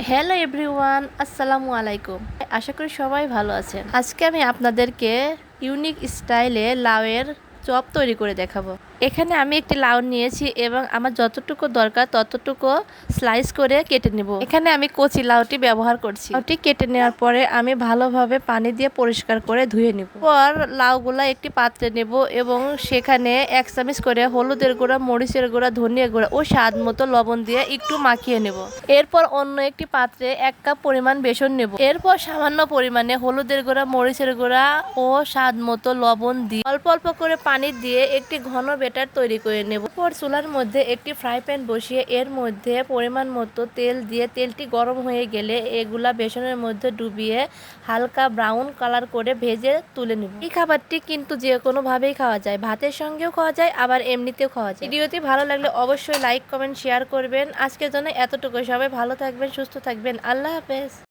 Hello everyone, আসসালামু আলাইকুম। আশা করি সবাই ভালো আছেন। আজকে আমি আপনাদেরকে ইউনিক স্টাইলে লাউয়ের চপ তৈরি করে দেখাবো। এখানে আমি একটি লাউ নিয়েছি এবং আমার যতটুকু দরকার ততটুকু স্লাইস করে কেটে নেব। এখানে আমি কচি লাউটি ব্যবহার করছি। লাউটি কেটে নেওয়ার পরে আমি ভালোভাবে পানি দিয়ে পরিষ্কার করে ধুয়ে নেব। পর লাউগুলা একটি পাত্রে নেব এবং সেখানে 1 চামচ করে হলুদের গুঁড়া, মরিচের গুঁড়া, ধনিয়া গুঁড়া ও স্বাদ মতো লবণ দিয়ে একটু মাখিয়ে নেব। এরপর অন্য একটি পাত্রে 1 কাপ পরিমাণ বেসন নেব। এরপর সামান্য পরিমাণে হলুদের গুঁড়া, মরিচের গুঁড়া ও স্বাদ মতো লবণ দিয়ে অল্প অল্প করে পানি দিয়ে একটি ঘন ব্যাটার তৈরি করে নেব। এরপর চুলার মধ্যে একটি ফ্রাই প্যান বসিয়ে এর মধ্যে পরিমাণ মতো তেল দিয়ে তেলটি গরম হয়ে গেলে এগুলা বেসনের মধ্যে ডুবিয়ে হালকা ব্রাউন কালার করে ভেজে তুলে নেব। এই খাবারটি কিন্তু যে কোনো ভাবেই খাওয়া যায়, ভাতের সঙ্গেও খাওয়া যায়, আবার এমনিতেও খাওয়া যায়। ভিডিওটি ভালো লাগলে অবশ্যই লাইক, কমেন্ট, শেয়ার করবেন। আজকের জন্য এতটুকু। সবাই ভালো থাকবেন, সুস্থ থাকবেন। আল্লাহ হাফেজ।